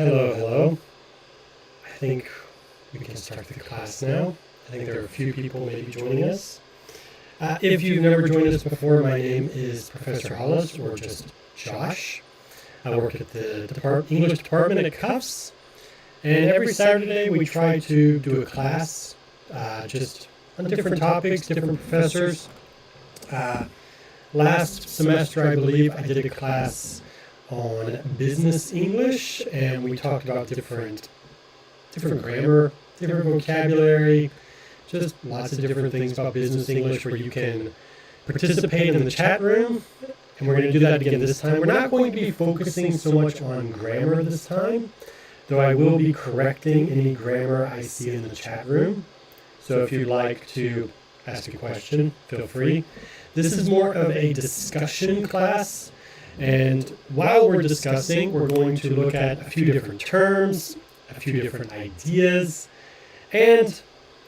Hello, hello. I think we can start the class now. I think there are a few people maybe joining us. If you've never joined us before, my name is Professor Hollis, or just Josh. I work at the English department at Cuffs, and every Saturday we try to do a class just on different topics, different professors. Last semester, I believe, I did a class on business English, and we talked about different grammar, different vocabulary, just lots of different things about business English where you can participate in the chat room. And we're going to do that again this time. We're not going to be focusing so much on grammar this time, though I will be correcting any grammar I see in the chat room. So if you'd like to ask a question, feel free. This is more of a discussion class. And while we're discussing, we're going to look at a few different terms, a few different ideas, and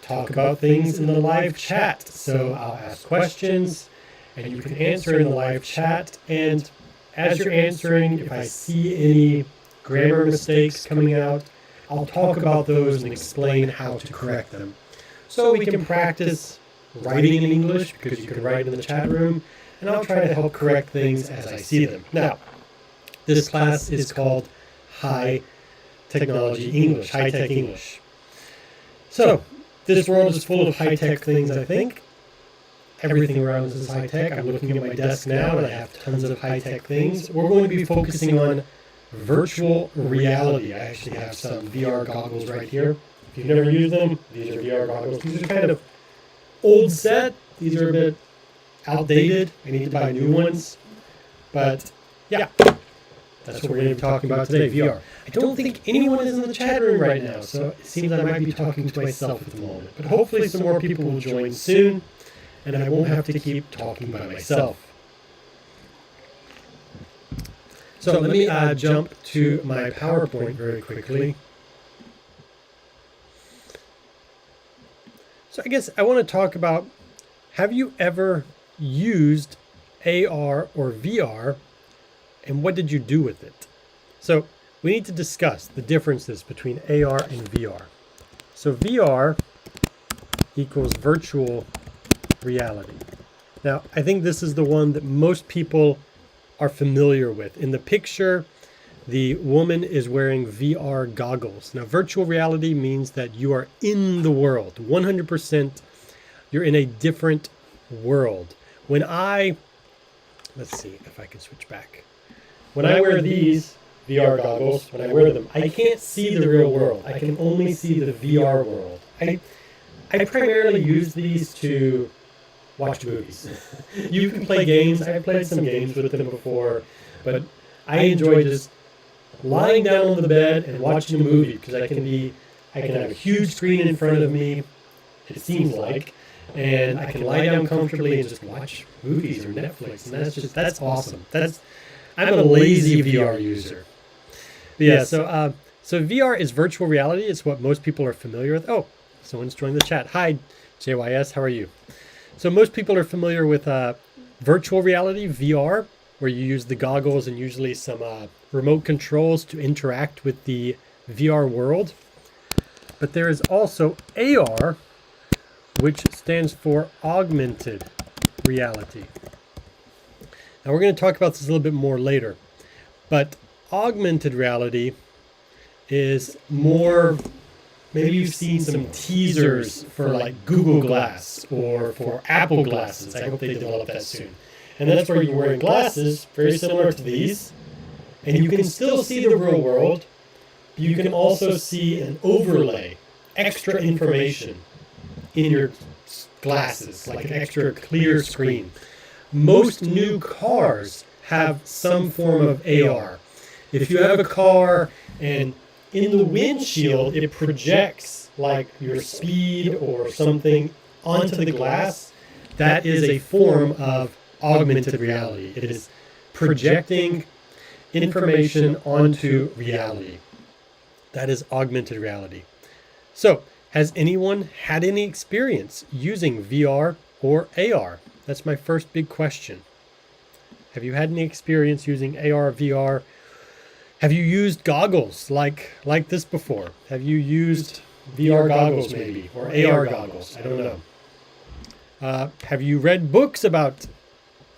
talk about things in the live chat. So I'll ask questions, and you can answer in the live chat. And as you're answering, if I see any grammar mistakes coming out, I'll talk about those and explain how to correct them. So we can practice writing in English, because you can write in the chat room, and I'll try to help correct things as I see them. Now, this class is called High Technology English, High-Tech English. So, this world is full of high-tech things, I think. Everything around us is high-tech. I'm looking at my desk now, and I have tons of high-tech things. We're going to be focusing on virtual reality. I actually have some VR goggles right here. If you've never used them, these are VR goggles. These are kind of old set. These are a bit outdated. I need to buy new ones. But yeah, that's what we're going to be talking about today, VR. I don't think anyone is in the chat room right now, so it seems I might be talking to myself at the moment. But hopefully some more people will join soon, and I won't have to keep talking by myself. So let me jump to my PowerPoint very quickly. So I guess I want to talk about, have you ever used AR or VR, and what did you do with it? So we need to discuss the differences between AR and VR. So VR equals virtual reality. Now, I think this is the one that most people are familiar with. In the picture, the woman is wearing VR goggles. Now, virtual reality means that you are in the world. 100%, you're in a different world. Let's see if I can switch back. When I wear these VR goggles, when I wear them, I can't see the real world. I can only see the VR world. I primarily use these to watch movies. You can play games. I've played some games with them before, but I enjoy just lying down on the bed and watching a movie, because I can have a huge screen in front of me, it seems like, and I can lie down comfortably and just watch movies or Netflix, and that's awesome. I'm a lazy VR user. But yeah, so VR is virtual reality. It's what most people are familiar with. Oh, someone's joined the chat. Hi, JYS, how are you? So most people are familiar with virtual reality, VR, where you use the goggles and usually some remote controls to interact with the VR world. But there is also AR, which stands for augmented reality. Now we're going to talk about this a little bit more later, but augmented reality is more, maybe you've seen some teasers for like Google Glass or for Apple glasses. I hope they develop that soon. And that's where you're wearing glasses, very similar to these, and you can still see the real world, but you can also see an overlay, extra information in your glasses, like an extra clear screen. Most new cars have some form of AR. If you have a car and in the windshield it projects like your speed or something onto the glass, that is a form of augmented reality. It is projecting information onto reality. That is augmented reality. So, has anyone had any experience using VR or AR? That's my first big question. Have you had any experience using AR, VR? Have you used goggles like this before? Have you used VR goggles maybe, or AR goggles? I don't know. Have you read books about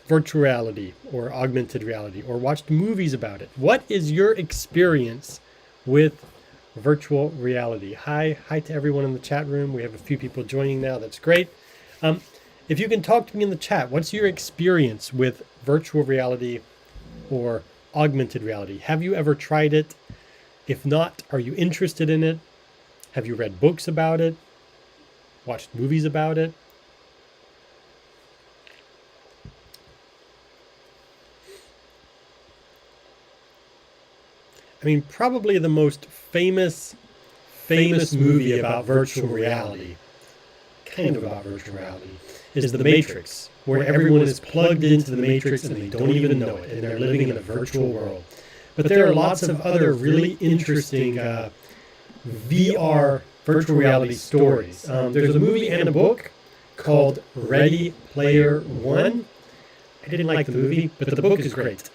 virtual reality or augmented reality, or watched movies about it? What is your experience with virtual reality? Hi to everyone in the chat room. We have a few people joining now. That's great. If you can talk to me in the chat, what's your experience with virtual reality or augmented reality? Have you ever tried it? If not, are you interested in it? Have you read books about it? Watched movies about it? I mean, probably the most famous movie about virtual reality, kind of about virtual reality, is The Matrix, where everyone is plugged into the Matrix and they don't even know it, and they're living in a virtual world. But there are lots of other really interesting VR virtual reality stories. There's a movie and a book called Ready Player One. I didn't like the movie, but the book is great.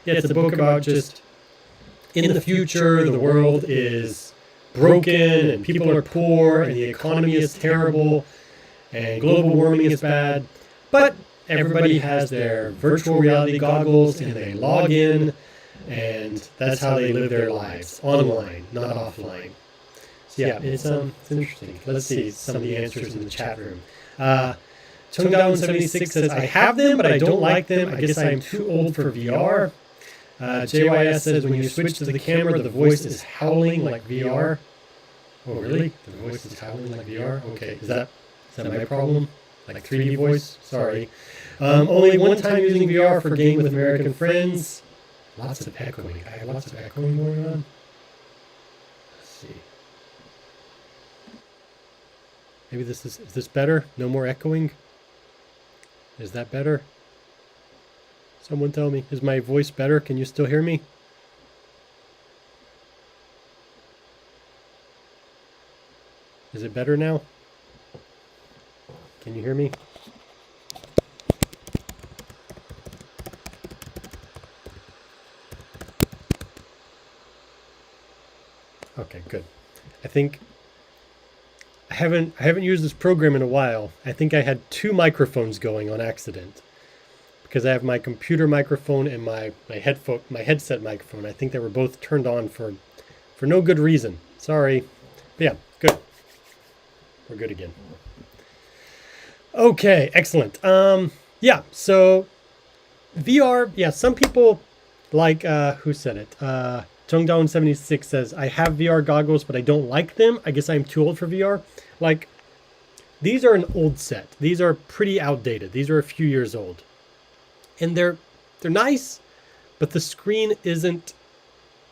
It's a book about just in the future, the world is broken and people are poor and the economy is terrible and global warming is bad. But everybody has their virtual reality goggles and they log in, and that's how they live their lives, online, not offline. So yeah, it's interesting. Let's see some of the answers in the chat room. Chungdown76 says, I have them, but I don't like them. I guess I'm too old for VR. JYS says, when you switch to the camera, the voice is howling like VR. Oh, really? The voice is howling like VR? Okay, is that my problem? Like 3D voice? Sorry. Only one time using VR for game with American friends. Lots of echoing. I have lots of echoing going on. Let's see. Maybe is this better? No more echoing? Is that better? Someone tell me, is my voice better? Can you still hear me? Is it better now? Can you hear me? Okay, good. I think I haven't used this program in a while. I think I had two microphones going on accident, because I have my computer microphone and my headset microphone. I think they were both turned on for no good reason. Sorry. But yeah, good. We're good again. Okay, excellent. Yeah, so VR, yeah, some people like, who said it? Chungdown76 says, I have VR goggles, but I don't like them. I guess I'm too old for VR. Like, these are an old set. These are pretty outdated. These are a few years old. And they're nice, but the screen isn't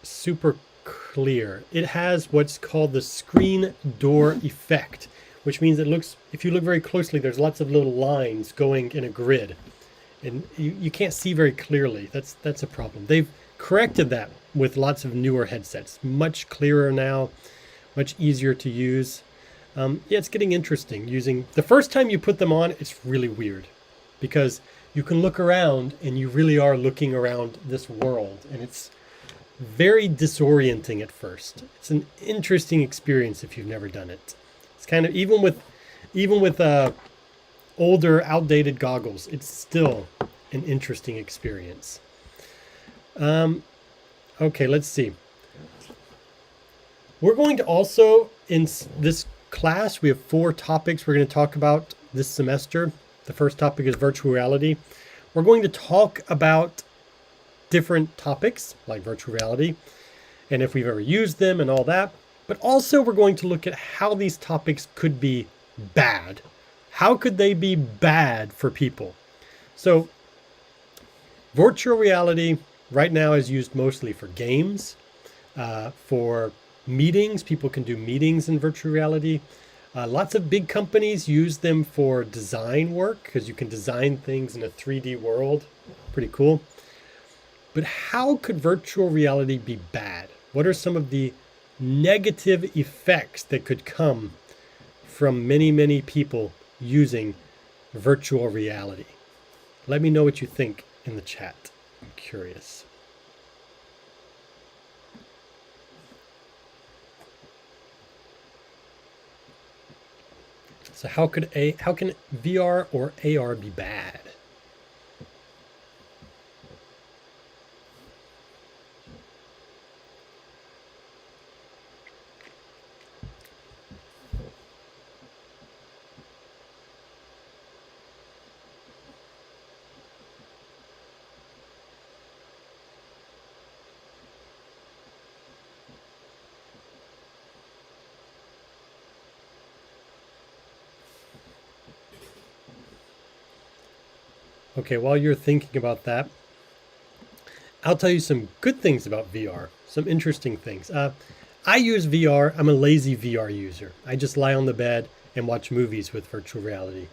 super clear. It has what's called the screen door effect, which means it looks, if you look very closely, there's lots of little lines going in a grid, and you can't see very clearly. That's a problem. They've corrected that with lots of newer headsets. Much clearer now, much easier to use. Yeah, it's getting interesting using. The first time you put them on, it's really weird, because you can look around and you really are looking around this world, and it's very disorienting at first. It's an interesting experience if you've never done it. It's kind of, even with older, outdated goggles, it's still an interesting experience. Okay, let's see. We're going to also, in this class, we have 4 topics we're going to talk about this semester. The first topic is virtual reality. We're going to talk about different topics like virtual reality and if we've ever used them and all that. But also we're going to look at how these topics could be bad. How could they be bad for people? So virtual reality right now is used mostly for games, for meetings. People can do meetings in virtual reality. Lots of big companies use them for design work because you can design things in a 3D world. Pretty cool. But how could virtual reality be bad? What are some of the negative effects that could come from many, many people using virtual reality? Let me know what you think in the chat. I'm curious. So how can VR or AR be bad? Okay, while you're thinking about that, I'll tell you some good things about VR, some interesting things. I use VR. I'm a lazy VR user. I just lie on the bed and watch movies with virtual reality.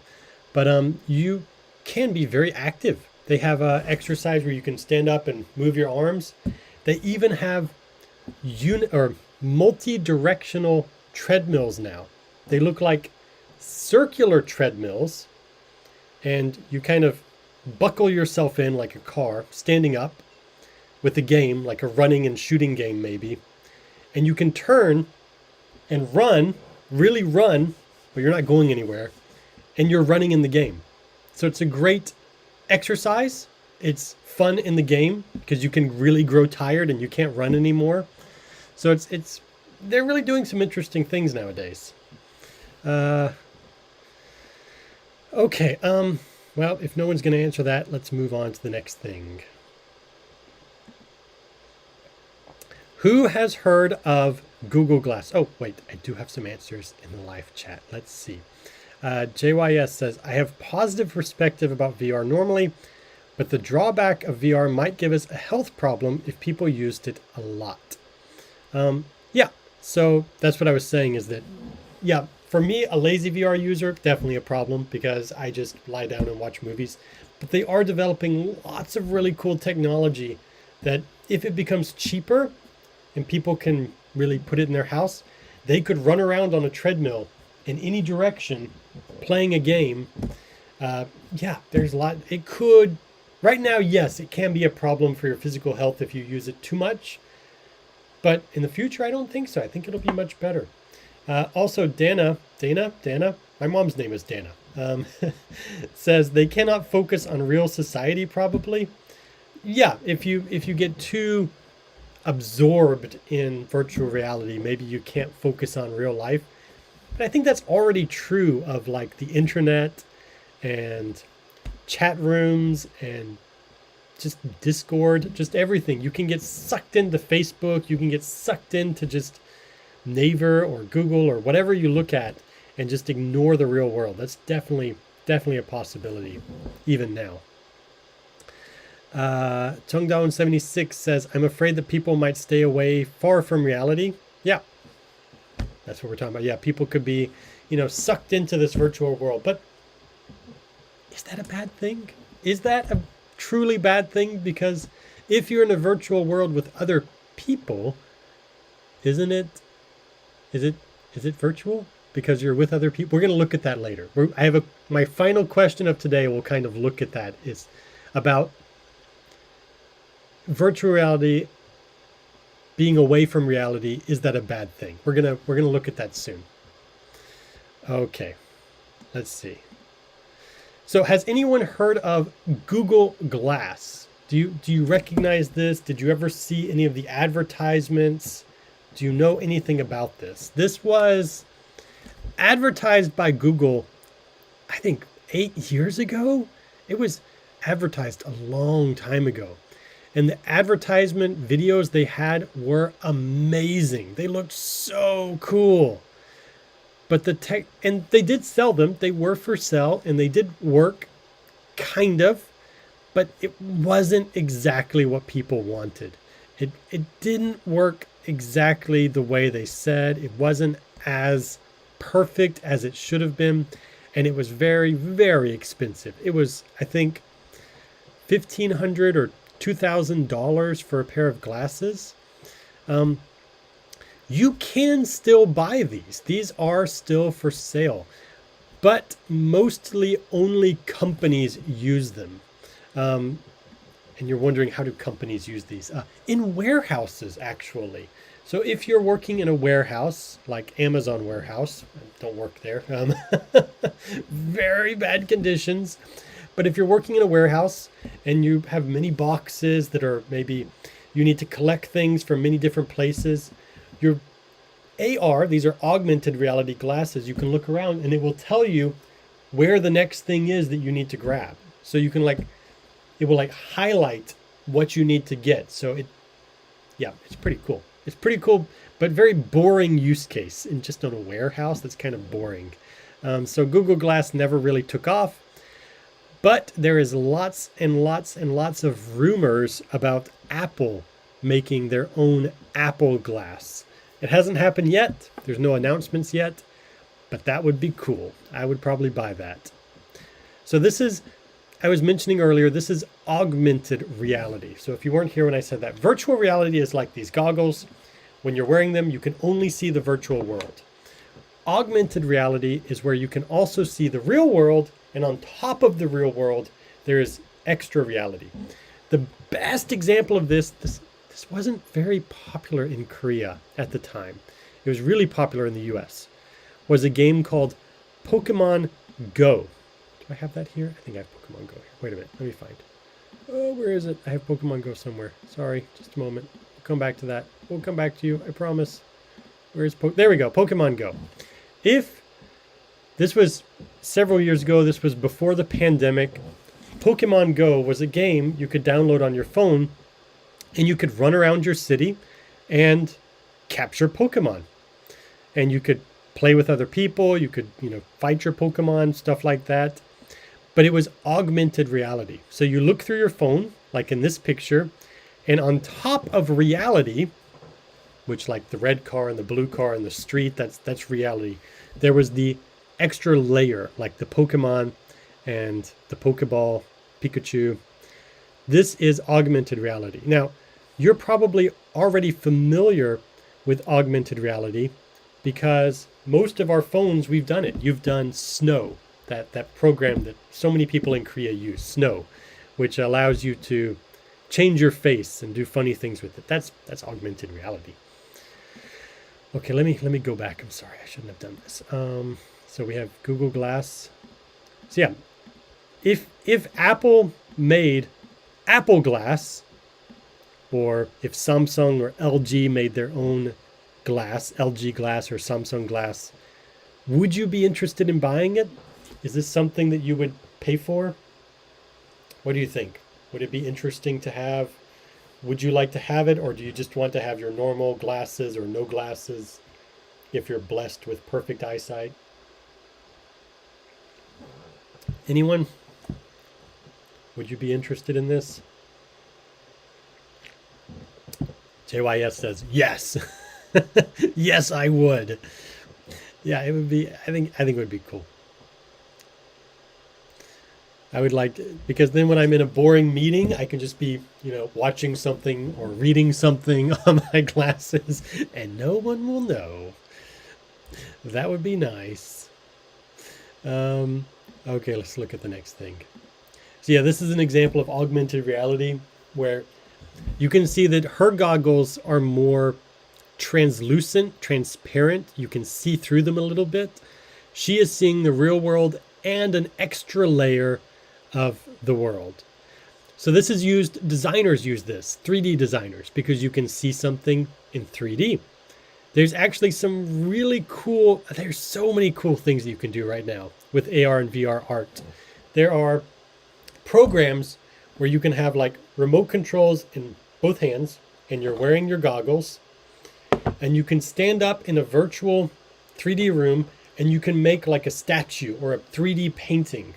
But you can be very active. They have exercise where you can stand up and move your arms. They even have multi-directional treadmills now. They look like circular treadmills, and you kind of buckle yourself in like a car, standing up with a game, like a running and shooting game maybe, and you can turn and run, really run, but you're not going anywhere, and you're running in the game. So it's a great exercise. It's fun in the game because you can really grow tired and you can't run anymore. So they're really doing some interesting things nowadays. Okay, well, if no one's going to answer that, let's move on to the next thing. Who has heard of Google Glass? Oh, wait, I do have some answers in the live chat. Let's see. JYS says, I have positive perspective about VR normally, but the drawback of VR might give us a health problem if people used it a lot. Yeah, so that's what I was saying is that, yeah, for me, a lazy VR user, definitely a problem because I just lie down and watch movies. But they are developing lots of really cool technology that if it becomes cheaper and people can really put it in their house, they could run around on a treadmill in any direction playing a game. Yeah, there's a lot. It could, right now, yes, it can be a problem for your physical health if you use it too much. But in the future, I don't think so. I think it'll be much better. Also, Dana, my mom's name is Dana, says they cannot focus on real society probably. Yeah, if you get too absorbed in virtual reality, maybe you can't focus on real life. But I think that's already true of like the internet and chat rooms and just Discord, just everything. You can get sucked into Facebook. You can get sucked into just Naver or Google or whatever you look at and just ignore the real world. That's definitely a possibility even now. Chongdaon76 says, I'm afraid that people might stay away far from reality. Yeah, that's what we're talking about. Yeah, people could be, sucked into this virtual world. But is that a bad thing? Is that a truly bad thing? Because if you're in a virtual world with other people, is it virtual because you're with other people? We're going to look at that later. My final question of today will kind of look at that, is about virtual reality being away from reality. Is that a bad thing? We're going to look at that soon. Okay. Let's see. So has anyone heard of Google Glass? Do you recognize this? Did you ever see any of the advertisements? Do you know anything about this? This was advertised by Google, I think 8 years ago. It was advertised a long time ago. And the advertisement videos they had were amazing. They looked so cool. But and they did sell them. They were for sale and they did work, kind of, but it wasn't exactly what people wanted. It didn't work exactly the way they said. It wasn't as perfect as it should have been, and it was very, very expensive. It was, I think, $1,500 or $2,000 for a pair of glasses. You can still buy these. These are still for sale, but mostly only companies use them. And you're wondering, how do companies use these? In warehouses, actually. So if you're working in a warehouse, like Amazon warehouse, don't work there, very bad conditions. But if you're working in a warehouse and you have many boxes that are maybe you need to collect things from many different places, your AR, these are augmented reality glasses, you can look around and it will tell you where the next thing is that you need to grab. So you can it will highlight what you need to get. So it's pretty cool. It's pretty cool, but very boring use case in just on a warehouse. That's kind of boring. So Google Glass never really took off, but there is lots and lots and lots of rumors about Apple making their own Apple Glass. It hasn't happened yet. There's no announcements yet, but that would be cool. I would probably buy that. So this is, I was mentioning earlier, this is augmented reality. So if you weren't here when I said that, virtual reality is like these goggles. When you're wearing them, you can only see the virtual world. Augmented reality is where you can also see the real world, and on top of the real world, there is extra reality. The best example of this wasn't very popular in Korea at the time. It was really popular in the US. Was a game called Pokemon Go. Do I have that here? I think I have Pokemon Go here. Wait a minute, let me find. Oh, where is it? I have Pokemon Go somewhere. Sorry, just a moment. We'll come back to that. We'll come back to you, I promise. Where's there we go, Pokemon Go. If this was several years ago, this was before the pandemic, Pokemon Go was a game you could download on your phone and you could run around your city and capture Pokemon. And you could play with other people, you could, fight your Pokemon, stuff like that. But it was augmented reality. So you look through your phone, like in this picture, and on top of reality, which like the red car and the blue car and the street, that's reality. There was the extra layer, like the Pokemon and the Pokeball, Pikachu. This is augmented reality. Now, you're probably already familiar with augmented reality because most of our phones, we've done it. You've done Snow, that program that so many people in Korea use, Snow, which allows you to change your face and do funny things with it. That's augmented reality. Okay, let me go back. I'm sorry, I shouldn't have done this. So we have Google Glass. So yeah, if Apple made Apple Glass, or if Samsung or LG made their own glass, LG Glass or Samsung Glass, would you be interested in buying it? Is this something that you would pay for? What do you think? Would it be interesting to have? Would you like to have it, or do you just want to have your normal glasses or no glasses if you're blessed with perfect eyesight? Anyone? Would you be interested in this? JYS says, yes. Yes, I would. Yeah, it would be, I think it would be cool. I would like to, because then when I'm in a boring meeting, I can just be, watching something or reading something on my glasses and no one will know. That would be nice. Okay, let's look at the next thing. So yeah, this is an example of augmented reality where you can see that her goggles are more translucent, transparent. You can see through them a little bit. She is seeing the real world and an extra layer of the world. So this is used, designers use this, 3D designers, because you can see something in 3D. There's actually some really cool, there's so many cool things that you can do right now with AR and VR art. There are programs where you can have like remote controls in both hands and you're wearing your goggles and you can stand up in a virtual 3D room and you can make like a statue or a 3D painting.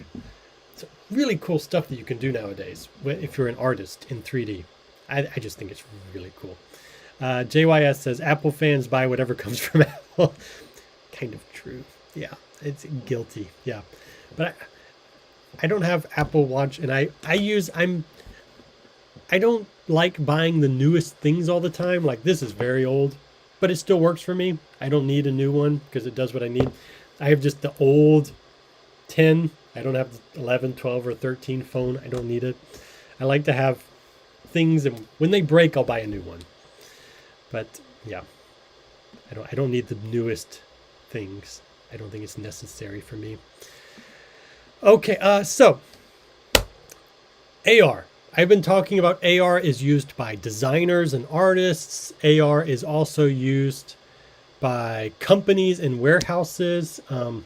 It's really cool stuff that you can do nowadays if you're an artist in 3D. I just think it's really cool. JYS says, Apple fans buy whatever comes from Apple. Kind of true. Yeah, it's guilty. Yeah. But I don't have Apple Watch, and I don't like buying the newest things all the time. Like, this is very old, but it still works for me. I don't need a new one because it does what I need. I have just the old 10. I don't have the 11, 12, or 13 phone. I don't need it. I like to have things, and when they break, I'll buy a new one. But yeah, I don't need the newest things. I don't think it's necessary for me. Okay, so AR. I've been talking about AR is used by designers and artists. AR is also used by companies and warehouses. AR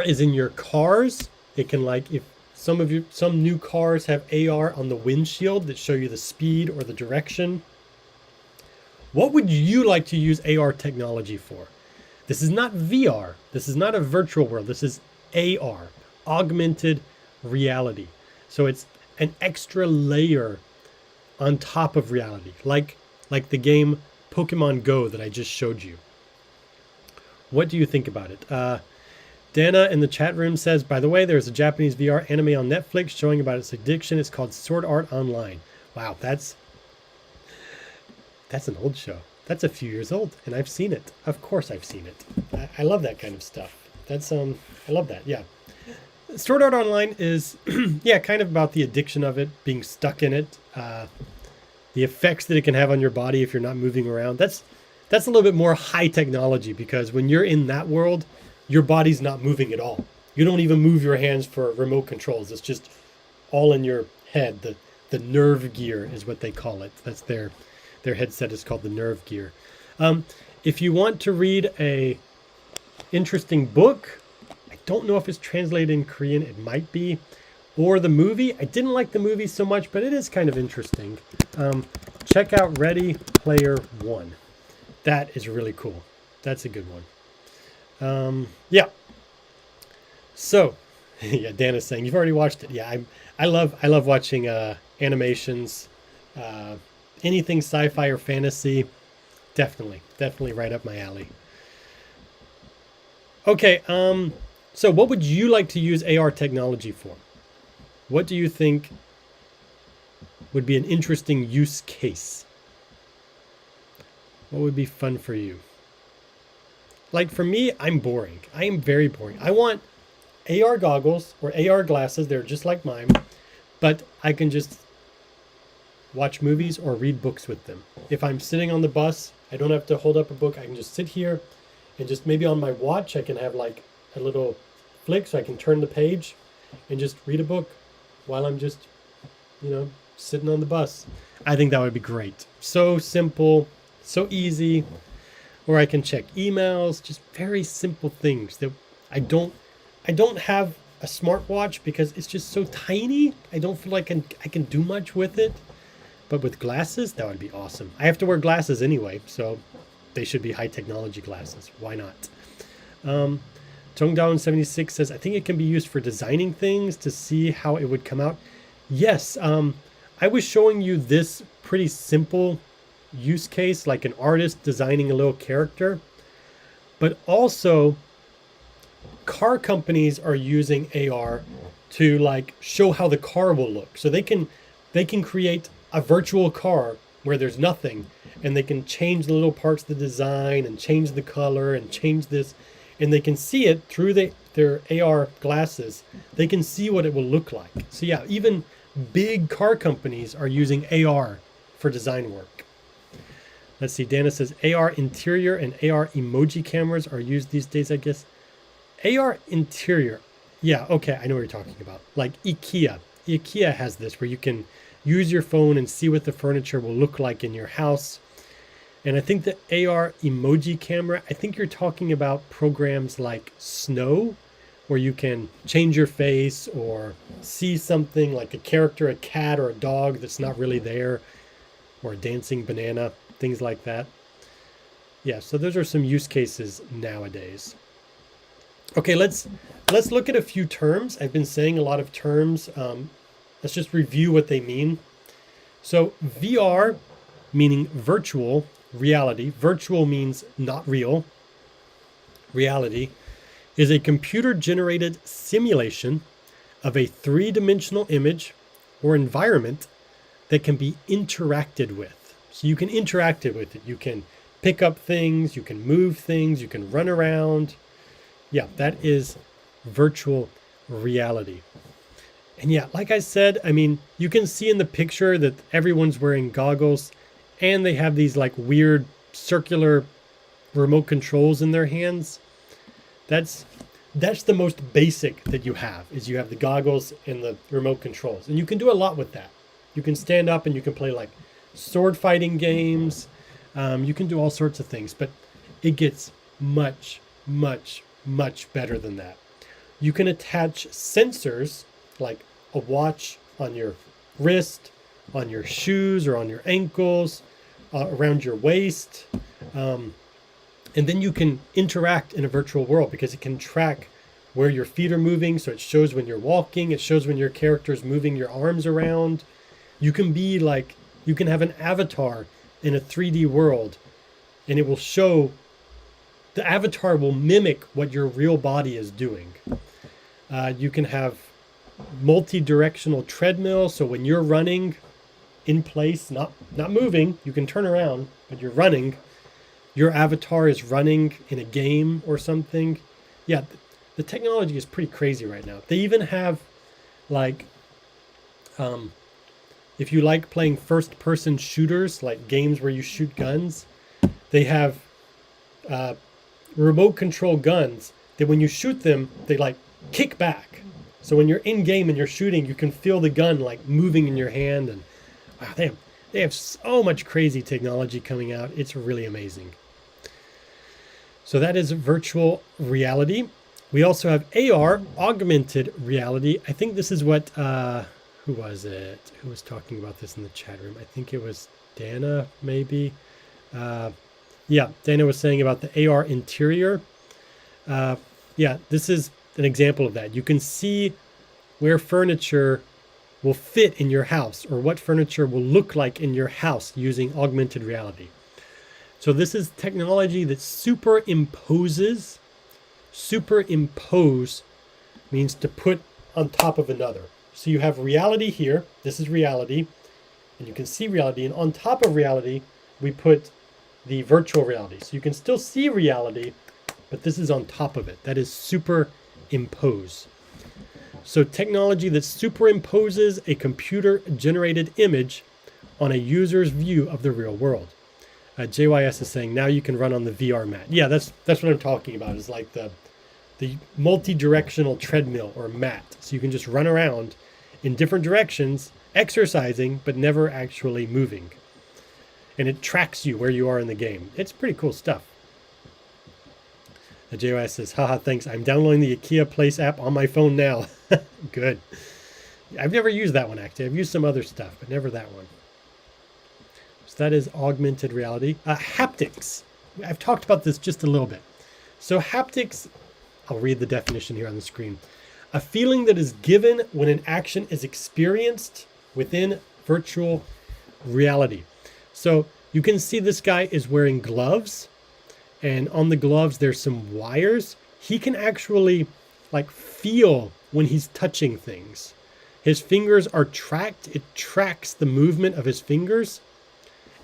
is in your cars. It can, like, if some new cars have AR on the windshield that show you the speed or the direction. What would you like to use AR technology for? This is not VR. This is not a virtual world. This is AR, augmented reality. So it's an extra layer on top of reality, like the game Pokemon Go that I just showed you. What do you think about it? Dana in the chat room says, by the way, there's a Japanese VR anime on Netflix showing about its addiction. It's called Sword Art Online. Wow, that's an old show. That's a few years old, and I've seen it. Of course I've seen it. I love that kind of stuff. That's I love that. Yeah. Sword Art Online is yeah, kind of about the addiction of it, being stuck in it, the effects that it can have on your body if you're not moving around. That's a little bit more high technology, because when you're in that world, your body's not moving at all. You don't even move your hands for remote controls. It's just all in your head. The nerve gear is what they call it. That's their headset is called the nerve gear. If you want to read a interesting book, I don't know if it's translated in Korean. It might be. Or the movie. I didn't like the movie so much, but it is kind of interesting. Check out Ready Player One. That is really cool. That's a good one. Yeah. So, yeah, Dan is saying you've already watched it. Yeah, I love watching animations, anything sci-fi or fantasy. Definitely right up my alley. Okay, so what would you like to use AR technology for? What do you think would be an interesting use case? What would be fun for you? Like for me, I'm boring. I am very boring. I want AR goggles or AR glasses. They're just like mine, but I can just watch movies or read books with them. If I'm sitting on the bus, I don't have to hold up a book. I can just sit here and just maybe on my watch, I can have like a little flick so I can turn the page and just read a book while I'm just, sitting on the bus. I think that would be great. So simple, so easy. Or I can check emails, just very simple things that I don't have a smartwatch because it's just so tiny. I don't feel like I can do much with it. But with glasses, that would be awesome. I have to wear glasses anyway, so they should be high technology glasses. Why not? Tongdown76 says, I think it can be used for designing things to see how it would come out. Yes, I was showing you this pretty simple use case, like an artist designing a little character. But also, car companies are using AR to like show how the car will look. So they can create a virtual car where there's nothing, and they can change the little parts of the design and change the color and change this, and they can see it through their AR glasses. They can see what it will look like. So yeah, even big car companies are using AR for design work. Let's see, Dana says AR interior and AR emoji cameras are used these days, I guess. AR interior. Yeah, okay, I know what you're talking about. Like IKEA. IKEA has this where you can use your phone and see what the furniture will look like in your house. And I think the AR emoji camera, I think you're talking about programs like Snow, where you can change your face or see something like a character, a cat or a dog that's not really there, or a dancing banana, things like that. Yeah, so those are some use cases nowadays. Okay, let's look at a few terms. I've been saying a lot of terms. Let's just review what they mean. So VR, meaning virtual reality. Virtual means not real. Reality is a computer-generated simulation of a three-dimensional image or environment that can be interacted with. So you can interact with it. You can pick up things, you can move things, you can run around. Yeah, that is virtual reality. And yeah, like I said, I mean, you can see in the picture that everyone's wearing goggles and they have these like weird circular remote controls in their hands. That's the most basic that you have, is you have the goggles and the remote controls. And you can do a lot with that. You can stand up and you can play like sword fighting games. You can do all sorts of things, but it gets much, much, much better than that. You can attach sensors like a watch on your wrist, on your shoes or on your ankles, around your waist. And then you can interact in a virtual world because it can track where your feet are moving. So it shows when you're walking, it shows when your character is moving your arms around. You can have an avatar in a 3D world, and it will show, the avatar will mimic what your real body is doing. You can have multi-directional treadmill. So when you're running in place, not moving, you can turn around, but you're running. Your avatar is running in a game or something. Yeah, the technology is pretty crazy right now. They even have like, if you like playing first-person shooters, like games where you shoot guns, they have remote control guns that when you shoot them, they like kick back. So when you're in game and you're shooting, you can feel the gun like moving in your hand. And wow, they have so much crazy technology coming out. It's really amazing. So that is virtual reality. We also have AR, augmented reality. I think this is what, who was it? Who was talking about this in the chat room? I think it was Dana, maybe. Yeah, Dana was saying about the AR interior. Yeah, this is an example of that. You can see where furniture will fit in your house, or what furniture will look like in your house using augmented reality. So this is technology that superimposes. Superimpose means to put on top of another. So you have reality here. This is reality, and you can see reality. And on top of reality, we put the virtual reality. So you can still see reality, but this is on top of it. That is superimpose. So technology that superimposes a computer-generated image on a user's view of the real world. JYS is saying now you can run on the VR mat. Yeah, that's what I'm talking about. Is like the multi-directional treadmill or mat. So you can just run around in different directions, exercising, but never actually moving. And it tracks you where you are in the game. It's pretty cool stuff. JYS says, haha, thanks. I'm downloading the IKEA Place app on my phone now. Good. I've never used that one, actually. I've used some other stuff, but never that one. So that is augmented reality. Haptics. I've talked about this just a little bit. So haptics, I'll read the definition here on the screen. A feeling that is given when an action is experienced within virtual reality. So you can see this guy is wearing gloves, and on the gloves there's some wires. He can actually like feel when he's touching things. His fingers are tracked. It tracks the movement of his fingers.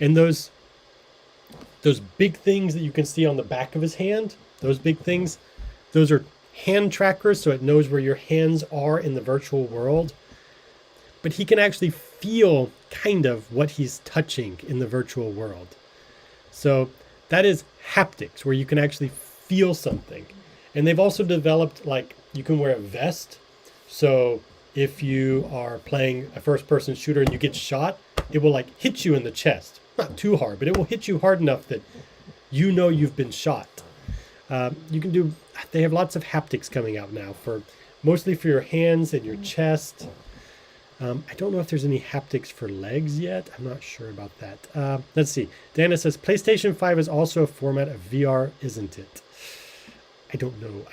And those big things that you can see on the back of his hand, those big things, those are hand trackers, so it knows where your hands are in the virtual world. But he can actually feel kind of what he's touching in the virtual world. So that is haptics, where you can actually feel something. And they've also developed, like, you can wear a vest. So if you are playing a first-person shooter and you get shot, it will like hit you in the chest. Not too hard, but it will hit you hard enough that you know you've been shot. They have lots of haptics coming out now, mostly for your hands and your chest. I don't know if there's any haptics for legs yet. I'm not sure about that. Let's see. Dana says, PlayStation 5 is also a format of VR, isn't it? I don't know.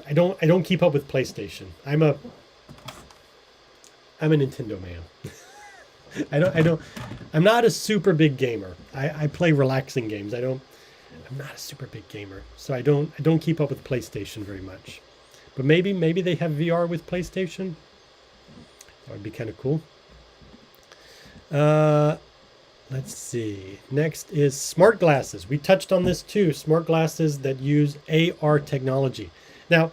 I don't keep up with PlayStation. I'm a Nintendo man. I'm not a super big gamer. I play relaxing games. I'm not a super big gamer. So I don't keep up with PlayStation very much. But maybe they have VR with PlayStation. That would be kind of cool. Let's see. Next is smart glasses. We touched on this too. Smart glasses that use AR technology. Now,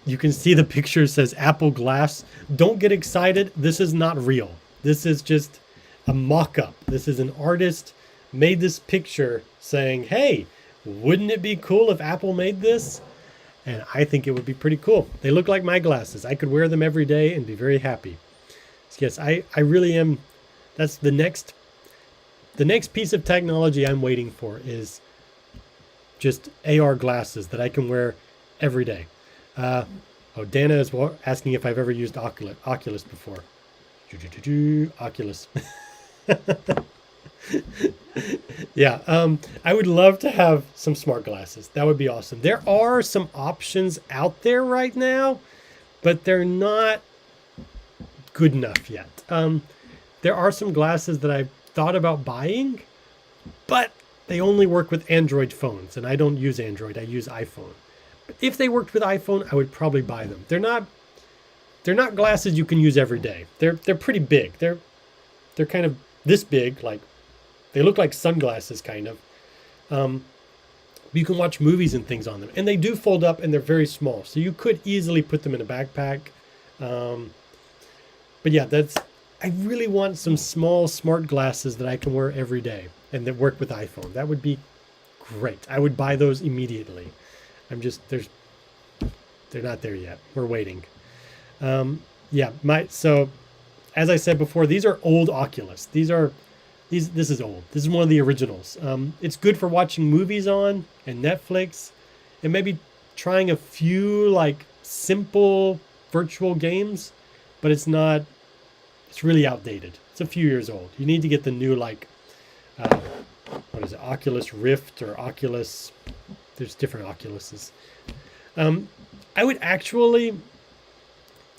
you can see the picture says Apple Glass. Don't get excited. This is not real. This is just a mock-up. This is an artist made this picture saying, hey, wouldn't it be cool if Apple made this? And I think it would be pretty cool. They look like my glasses. I could wear them every day and be very happy. So yes, I really am. That's the next piece of technology I'm waiting for is just AR glasses that I can wear every day. Dana is asking if I've ever used Oculus before. Oculus. Yeah, I would love to have some smart glasses. That would be awesome. There are some options out there right now, but they're not good enough yet. There are some glasses that I've thought about buying, but they only work with Android phones, and I don't use Android. I use iPhone. But if they worked with iPhone, I would probably buy them. They're not glasses you can use every day. They're pretty big. They're kind of this big, like they look like sunglasses kind of. You can watch movies and things on them, and they do fold up, and they're very small, so you could easily put them in a backpack. But yeah, I really want some small smart glasses that I can wear every day and that work with iPhone. That would be great. I would buy those immediately. They're not there yet. We're waiting. So as I said before, these are old Oculus. This is old. This is one of the originals. It's good for watching movies on and Netflix and maybe trying a few like simple virtual games, but it's really outdated. It's a few years old. You need to get the new what is it? Oculus Rift or Oculus. There's different Oculuses. I would actually,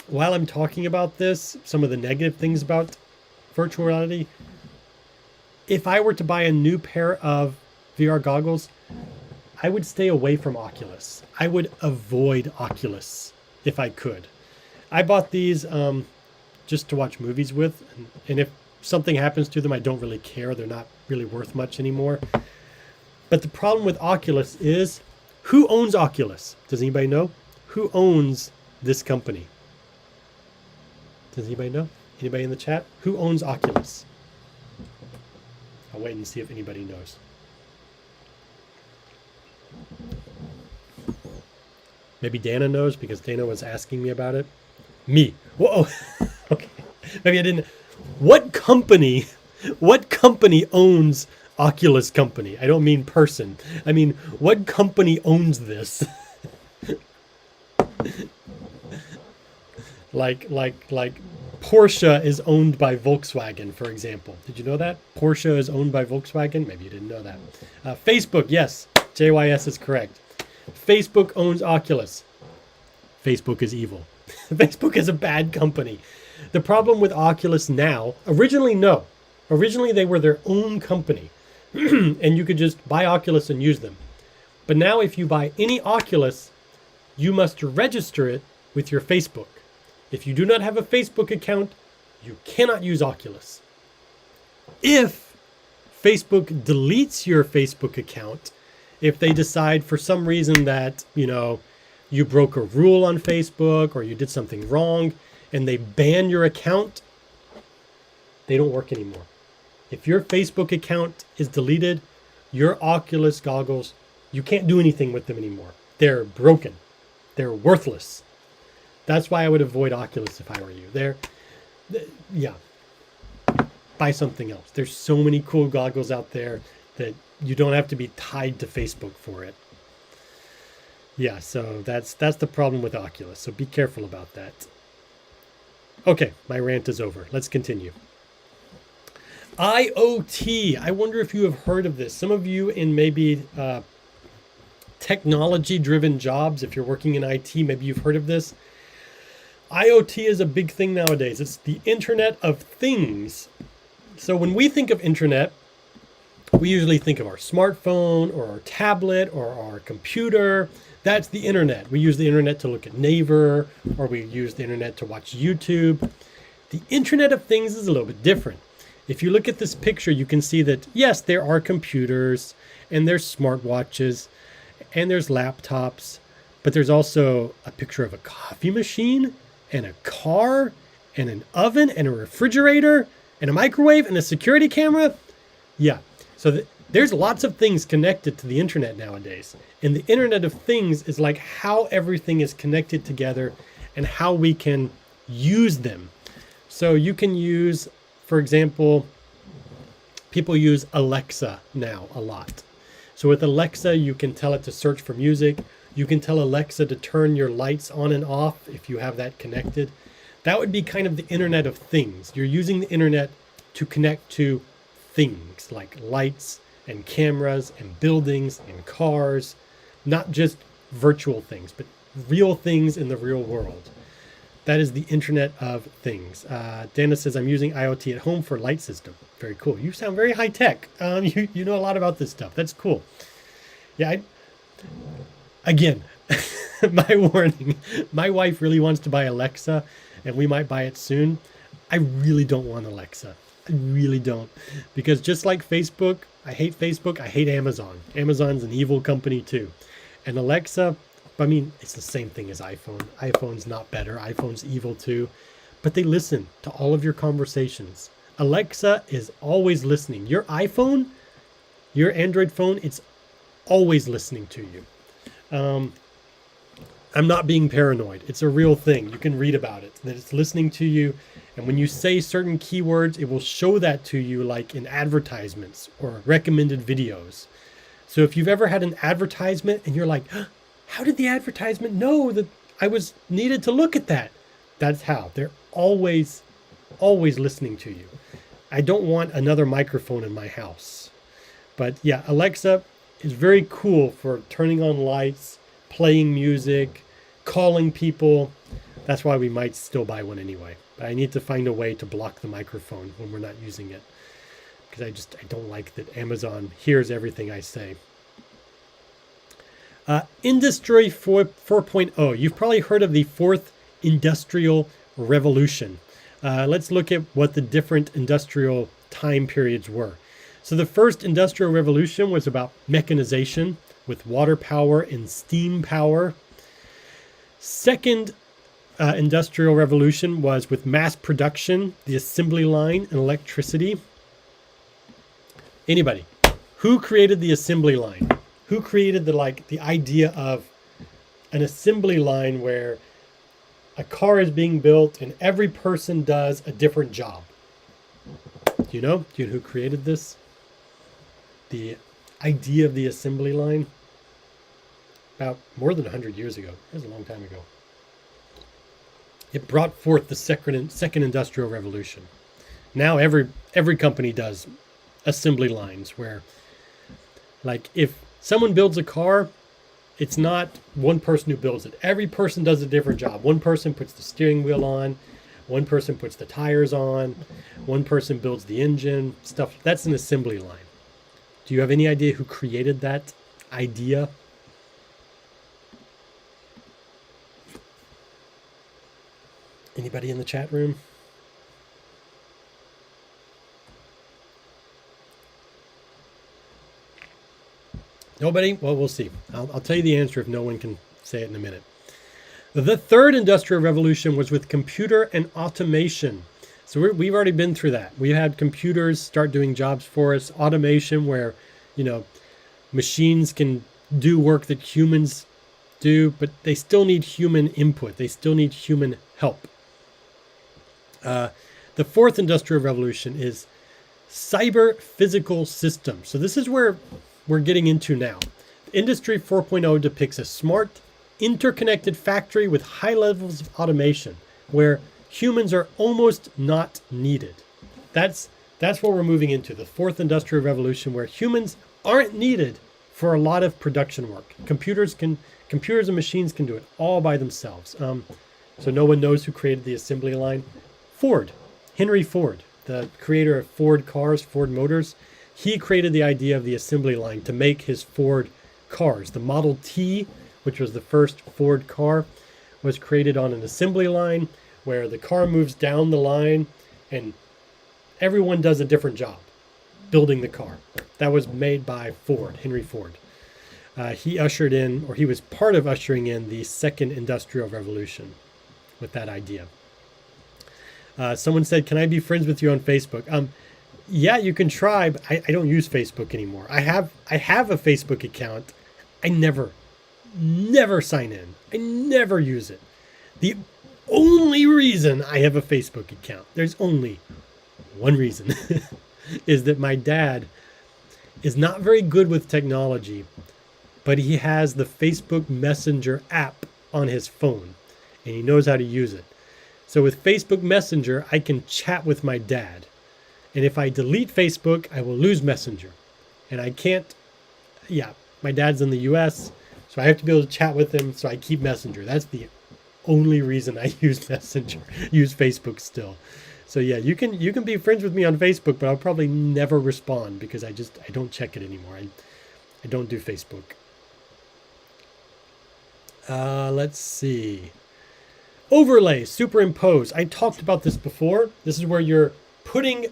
while I'm talking about this, some of the negative things about virtual reality, if I were to buy a new pair of VR goggles, I would stay away from Oculus. I would avoid Oculus if I could. I bought these just to watch movies with, and if something happens to them, I don't really care. They're not really worth much anymore. But the problem with Oculus is, who owns Oculus? Does anybody know? Who owns this company? Does anybody know? Anybody in the chat? Who owns Oculus? I'll wait and see if anybody knows. Maybe Dana knows because Dana was asking me about it. Me. Whoa. Okay. Maybe I didn't. What company owns Oculus company? I don't mean person. I mean, what company owns this? like Porsche is owned by Volkswagen, for example. Did you know that? Porsche is owned by Volkswagen? Maybe you didn't know that. Facebook, yes. JYS is correct. Facebook owns Oculus. Facebook is evil. Facebook is a bad company. The problem with Oculus now, originally they were their own company and you could just buy Oculus and use them. But now if you buy any Oculus, you must register it with your Facebook. If you do not have a Facebook account, you cannot use Oculus. If Facebook deletes your Facebook account, if they decide for some reason that, you broke a rule on Facebook or you did something wrong and they ban your account, they don't work anymore. If your Facebook account is deleted, your Oculus goggles, you can't do anything with them anymore. They're broken. They're worthless. That's why I would avoid Oculus if I were you. Buy something else. There's so many cool goggles out there that you don't have to be tied to Facebook for it. Yeah, so that's the problem with Oculus. So be careful about that. Okay, my rant is over. Let's continue. IoT. I wonder if you have heard of this. Some of you in maybe technology-driven jobs, if you're working in IT, maybe you've heard of this. IoT is a big thing nowadays. It's the Internet of Things. So when we think of internet, we usually think of our smartphone or our tablet or our computer. That's the internet. We use the internet to look at Naver, or we use the internet to watch YouTube. The Internet of Things is a little bit different. If you look at this picture, you can see that, yes, there are computers and there's smartwatches and there's laptops, but there's also a picture of a coffee machine and a car and an oven and a refrigerator and a microwave and a security camera. Yeah. So there's lots of things connected to the internet nowadays. And the Internet of Things is like how everything is connected together and how we can use them. So you can use, for example, people use Alexa now a lot. So with Alexa, you can tell it to search for music. You can tell Alexa to turn your lights on and off if you have that connected. That would be kind of the Internet of Things. You're using the internet to connect to things like lights and cameras and buildings and cars, not just virtual things, but real things in the real world. That is the Internet of Things. Dana says, I'm using IoT at home for light system. Very cool. You sound very high tech. You know a lot about this stuff. That's cool. Yeah. Again, my warning, my wife really wants to buy Alexa and we might buy it soon. I really don't want Alexa. I really don't. Because just like Facebook, I hate Facebook. I hate Amazon. Amazon's an evil company too. And Alexa, I mean, it's the same thing as iPhone. iPhone's not better. iPhone's evil too. But they listen to all of your conversations. Alexa is always listening. Your iPhone, your Android phone, it's always listening to you. I'm not being paranoid. It's a real thing. You can read about it, that it's listening to you. And when you say certain keywords, it will show that to you like in advertisements or recommended videos. So if you've ever had an advertisement and you're like, how did the advertisement know that I was needed to look at that? That's how. They're always listening to you. I don't want another microphone in my house. But yeah, Alexa is very cool for turning on lights, playing music, calling people. That's why we might still buy one anyway. But I need to find a way to block the microphone when we're not using it. Because I don't like that Amazon hears everything I say. Industry 4.0. You've probably heard of the fourth industrial revolution. Let's look at what the different industrial time periods were. So the first industrial revolution was about mechanization with water power and steam power. Second industrial revolution was with mass production, the assembly line, and electricity. Anybody? Who created the assembly line? Who created the idea of an assembly line where a car is being built and every person does a different job? Do you know who created this? The idea of the assembly line? About more than 100 years ago. It was a long time ago. It brought forth the second industrial revolution. Now every company does assembly lines where, like, if someone builds a car, it's not one person who builds it. Every person does a different job. One person puts the steering wheel on. One person puts the tires on. One person builds the engine, stuff. That's an assembly line. Do you have any idea who created that idea? Anybody in the chat room? Nobody? Well, we'll see. I'll tell you the answer if no one can say it in a minute. The third industrial revolution was with computer and automation. So we've already been through that. We had computers start doing jobs for us, automation where, machines can do work that humans do, but they still need human input. They still need human help. The fourth industrial revolution is cyber physical systems. So this is where we're getting into now. Industry 4.0 depicts a smart, interconnected factory with high levels of automation where humans are almost not needed. That's what we're moving into, the fourth industrial revolution, where humans aren't needed for a lot of production work. Computers and machines can do it all by themselves. So no one knows who created the assembly line. Ford, Henry Ford, the creator of Ford cars, Ford Motors, he created the idea of the assembly line to make his Ford cars. The Model T, which was the first Ford car, was created on an assembly line where the car moves down the line and everyone does a different job building the car. That was made by Ford, Henry Ford. He was part of ushering in the second industrial revolution with that idea. Someone said, can I be friends with you on Facebook? Yeah, you can try, but I don't use Facebook anymore. I have a Facebook account. I never sign in. I never use it. The only reason I have a Facebook account, there's only one reason, is that my dad is not very good with technology, but he has the Facebook Messenger app on his phone and he knows how to use it. So with Facebook Messenger, I can chat with my dad. And if I delete Facebook, I will lose Messenger. And I can't, yeah, my dad's in the US, so I have to be able to chat with him, so I keep Messenger. That's the only reason I use Messenger, use Facebook still. So yeah, you can be friends with me on Facebook, but I'll probably never respond because I don't check it anymore. I don't do Facebook. Let's see. Overlay, superimpose. I talked about this before. This is where you're putting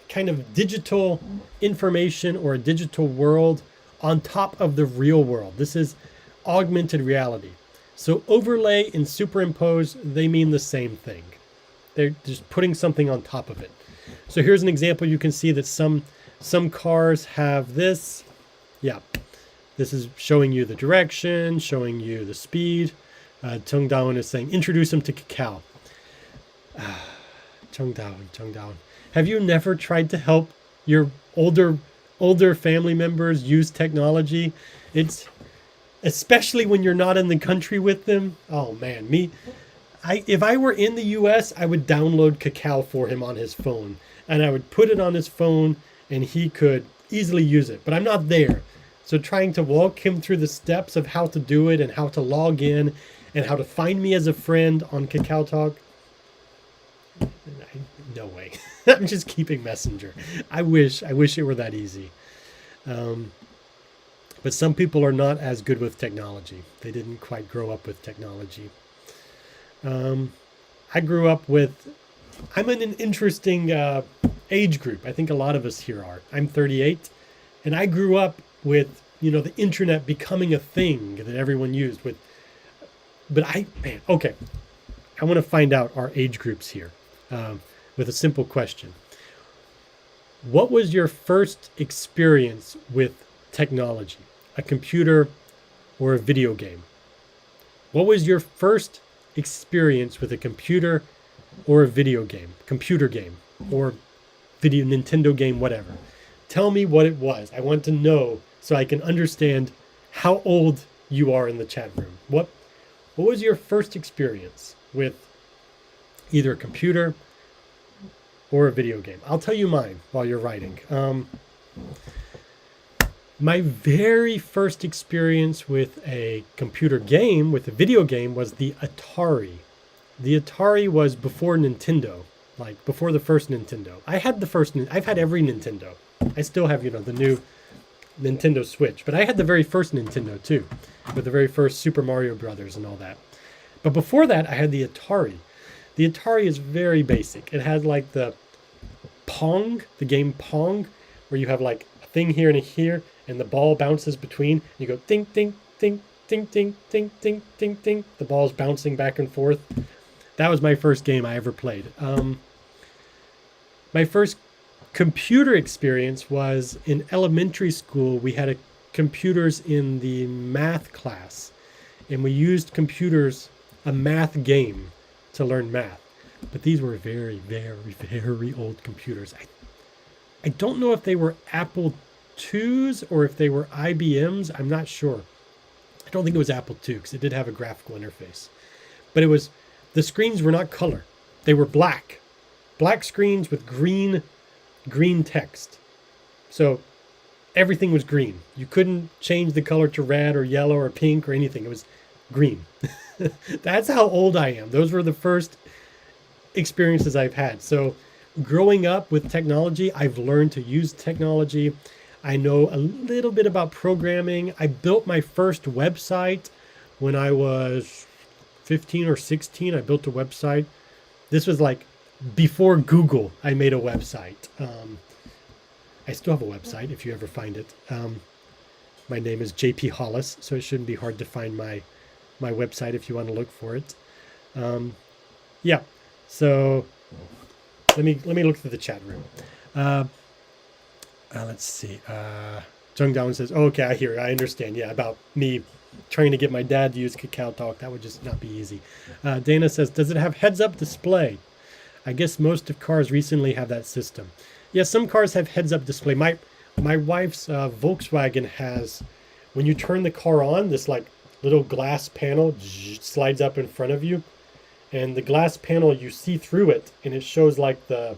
kind of digital information or a digital world on top of the real world. This is augmented reality. So overlay and superimpose, they mean the same thing. They're just putting something on top of it. So here's an example. You can see that some cars have this. Yeah, this is showing you the direction, showing you the speed. Chung Dawan is saying, introduce him to cacao. Chung Dawan. Have you never tried to help your older family members use technology? It's especially when you're not in the country with them. Oh man, if I were in the US, I would download Cacao for him on his phone and I would put it on his phone and he could easily use it, but I'm not there. So trying to walk him through the steps of how to do it and how to log in and how to find me as a friend on Cacao Talk, no way. I'm just keeping Messenger. I wish it were that easy. But some people are not as good with technology. They didn't quite grow up with technology. I grew up with, I'm in an interesting age group. I think a lot of us here are. I'm 38, and I grew up with, the internet becoming a thing that everyone used with. But okay. I want to find out our age groups here with a simple question. What was your first experience with technology? A computer or a video game? What was your first experience with a computer or a video game? Computer game or video Nintendo game, whatever. Tell me what it was. I want to know so I can understand how old you are in the chat room. What was your first experience with either a computer or a video game? I'll tell you mine while you're writing. My very first experience with a computer game, with a video game, was the Atari. The Atari was before Nintendo, like before the first Nintendo. I've had every Nintendo. I still have, the new Nintendo Switch, but I had the very first Nintendo too, with the very first Super Mario Brothers and all that. But before that, I had the Atari. The Atari is very basic. It had like the Pong, the game Pong, where you have like a thing here and a here, and the ball bounces between. You go ding, ding, ding, ding, ding, ding, ding, ding, ding. The ball's bouncing back and forth. That was my first game I ever played. My first computer experience was in elementary school. We had computers in the math class, and we used computers, a math game, to learn math. But these were very, very, very old computers. I don't know if they were Apple IIs or if they were IBMs. I'm not sure. I don't think it was Apple II because it did have a graphical interface. But the screens were not color. They were black. Black screens with green text. So everything was green. You couldn't change the color to red or yellow or pink or anything. It was green. That's how old I am. Those were the first experiences I've had. So growing up with technology, I've learned to use technology. I know a little bit about programming. I built my first website when I was 15 or 16. I built a website. This was like before Google. I made a website. I still have a website if you ever find it. My name is JP Hollis, so it shouldn't be hard to find my website if you want to look for it. Yeah. So let me look through the chat room. Let's see. Jung Down says, oh, okay, I hear it. I understand. Yeah, about me trying to get my dad to use Kakao Talk. That would just not be easy. Dana says, does it have heads-up display? I guess most of cars recently have that system. Yeah, some cars have heads-up display. My wife's Volkswagen has, when you turn the car on, this like little glass panel slides up in front of you. And the glass panel, you see through it, and it shows like the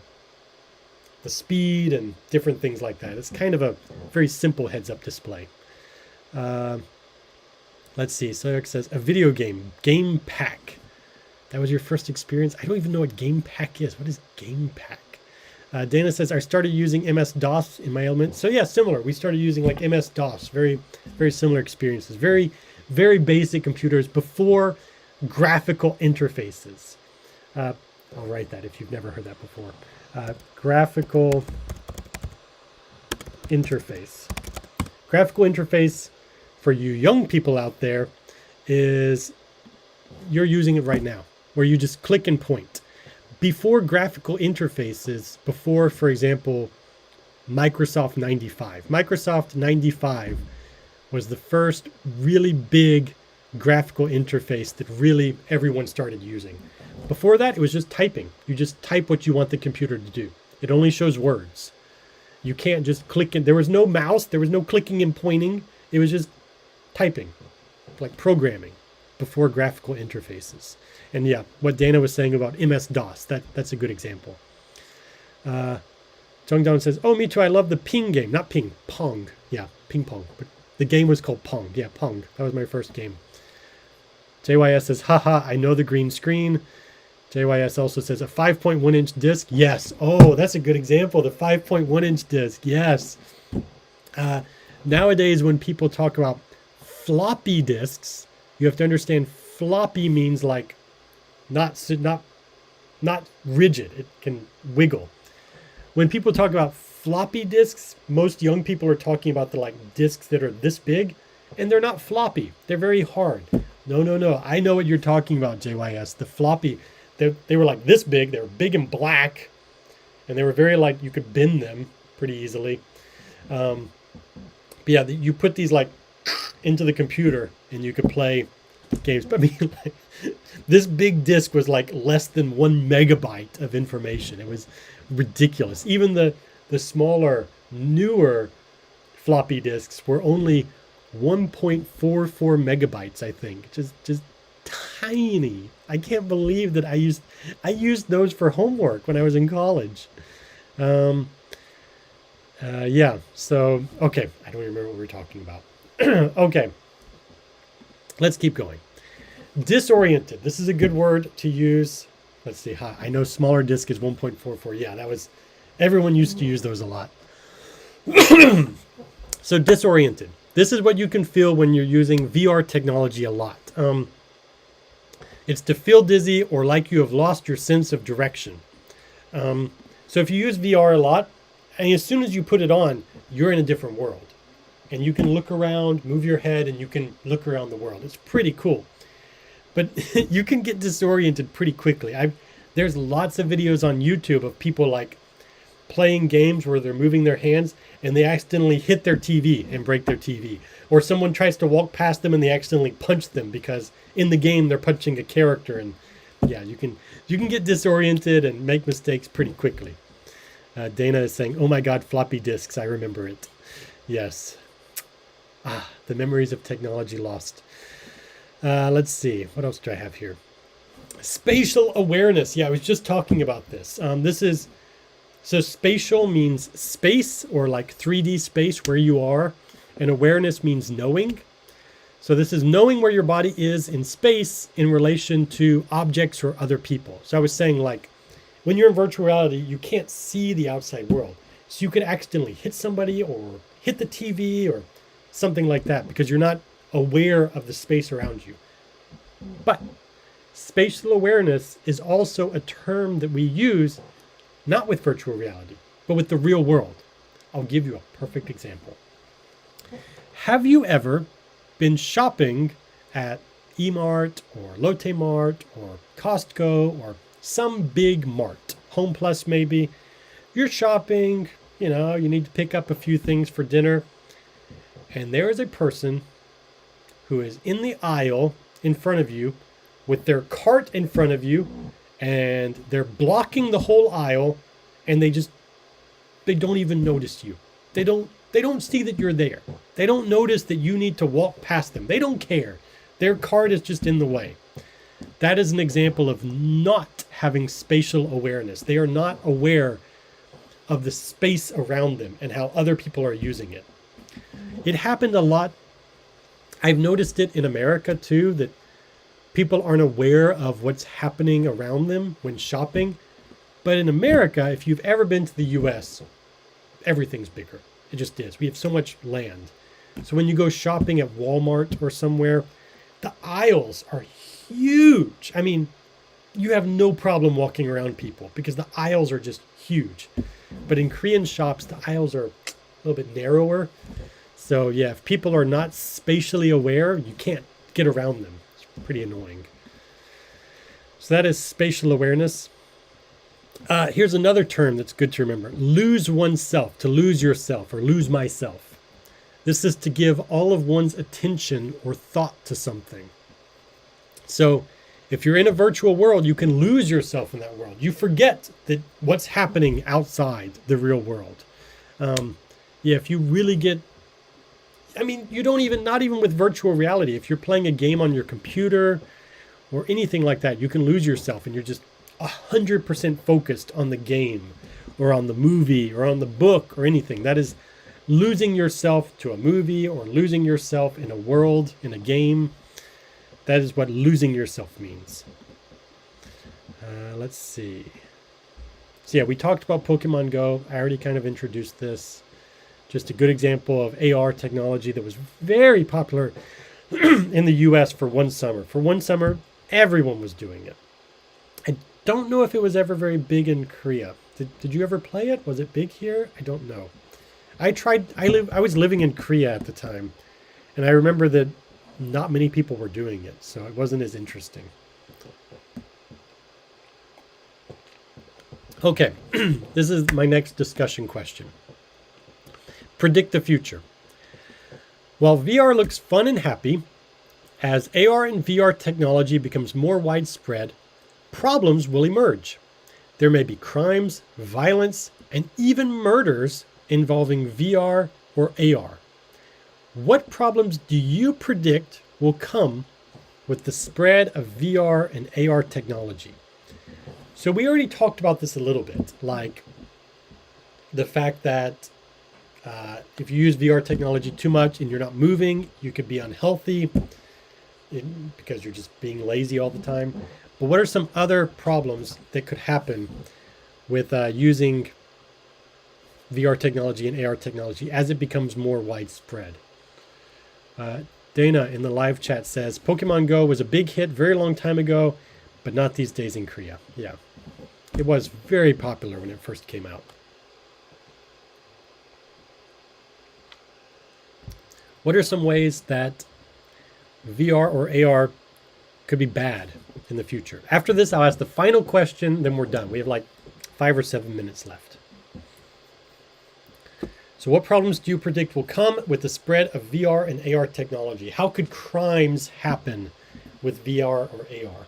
speed and different things like that. It's kind of a very simple heads-up display. Let's see. So Eric says, a video game, Game Pack. That was your first experience? I don't even know what Game Pack is. What is Game Pack? Dana says, I started using MS-DOS in my element. So yeah, similar. We started using like MS-DOS. Very, very similar experiences. Very, very basic computers before graphical interfaces. I'll write that if you've never heard that before. Graphical interface. Graphical interface for you young people out there is you're using it right now, where you just click and point. Before graphical interfaces, before, for example, Microsoft 95. Microsoft 95 was the first really big graphical interface that really everyone started using. Before that, it was just typing. You just type what you want the computer to do. It only shows words. You can't just click and there was no mouse, there was no clicking and pointing. It was just typing, like programming before graphical interfaces. And yeah, what Dana was saying about MS-DOS, that's a good example. Jungdong says, oh, me too, I love the ping game. Not ping, pong. Yeah, ping pong. But the game was called Pong. Yeah, Pong. That was my first game. JYS says, haha, I know the green screen. JYS also says, a 5.1-inch disc. Yes. Oh, that's a good example. The 5.1-inch disc. Yes. Nowadays, when people talk about floppy disks, you have to understand floppy means like not rigid. It can wiggle. When people talk about floppy disks, most young people are talking about the like disks that are this big, and they're not floppy. They're very hard. No. I know what you're talking about, JYS. The floppy, they were like this big. They were big and black, and they were very like you could bend them pretty easily. But yeah, you put these like into the computer, and you could play games. But I mean, like, this big disk was like less than 1 megabyte of information. It was ridiculous. Even the smaller, newer floppy disks were only 1.44 megabytes, I think. Just tiny. I can't believe that I used those for homework when I was in college. Yeah, so, okay. I don't remember what we were talking about. Okay. Let's keep going. Disoriented. This is a good word to use. Let's see. I know smaller disk is 1.44. Yeah, everyone used to use those a lot. So disoriented. This is what you can feel when you're using VR technology a lot. It's to feel dizzy or like you have lost your sense of direction. So if you use VR a lot, and as soon as you put it on, you're in a different world. And you can look around, move your head, and you can look around the world. It's pretty cool. But you can get disoriented pretty quickly. There's lots of videos on YouTube of people like playing games where they're moving their hands and they accidentally hit their TV and break their TV. Or someone tries to walk past them and they accidentally punch them because in the game they're punching a character. And yeah, you can get disoriented and make mistakes pretty quickly. Dana is saying, oh my God, floppy disks. I remember it. Yes. The memories of technology lost. Let's see. What else do I have here? Spatial awareness. Yeah, I was just talking about this. So spatial means space or like 3D space where you are. And awareness means knowing. So this is knowing where your body is in space in relation to objects or other people. So I was saying like when you're in virtual reality, you can't see the outside world. So you could accidentally hit somebody or hit the TV or something like that because you're not aware of the space around you. But spatial awareness is also a term that we use not with virtual reality, but with the real world. I'll give you a perfect example. Have you ever been shopping at E-Mart or Lotte Mart or Costco or some big mart, Home Plus maybe? You're shopping, you need to pick up a few things for dinner. And there is a person who is in the aisle in front of you with their cart in front of you, and they're blocking the whole aisle, and they don't even notice you. They don't see that you're there. They don't notice that you need to walk past them. They don't care. Their cart is just in the way. That is an example of not having spatial awareness. They are not aware of the space around them and how other people are using it. It happened a lot. I've noticed it in America too, that people aren't aware of what's happening around them when shopping. But in America, if you've ever been to the US, everything's bigger. It just is. We have so much land. So when you go shopping at Walmart or somewhere, the aisles are huge. I mean, you have no problem walking around people because the aisles are just huge. But in Korean shops, the aisles are a little bit narrower. So yeah, if people are not spatially aware, you can't get around them. It's pretty annoying. So that is spatial awareness. Here's another term that's good to remember. Lose oneself, to lose yourself or lose myself. This is to give all of one's attention or thought to something. So if you're in a virtual world, you can lose yourself in that world. You forget that what's happening outside the real world. If you really get, you don't even, not even with virtual reality, if you're playing a game on your computer or anything like that, you can lose yourself and you're just 100% focused on the game or on the movie or on the book or anything. That is losing yourself to a movie or losing yourself in a world, in a game. That is what losing yourself means. Let's see. So yeah, we talked about Pokemon Go. I already kind of introduced this. Just a good example of AR technology that was very popular in the US for one summer. For one summer, everyone was doing it. I don't know if it was ever very big in Korea. Did you ever play it? Was it big here? I don't know. I was living in Korea at the time, and I remember that not many people were doing it, so it wasn't as interesting. Okay, this is my next discussion question. Predict the future. While VR looks fun and happy, as AR and VR technology becomes more widespread, problems will emerge. There may be crimes, violence, and even murders involving VR or AR. What problems do you predict will come with the spread of VR and AR technology? So we already talked about this a little bit, like the fact that if you use VR technology too much and you're not moving, you could be unhealthy because you're just being lazy all the time. But what are some other problems that could happen with using VR technology and AR technology as it becomes more widespread? Dana in the live chat says, Pokemon Go was a big hit very long time ago, but not these days in Korea. Yeah, it was very popular when it first came out. What are some ways that VR or AR could be bad in the future? After this, I'll ask the final question, then we're done. We have like 5 or 7 minutes left. So what problems do you predict will come with the spread of VR and AR technology? How could crimes happen with VR or AR?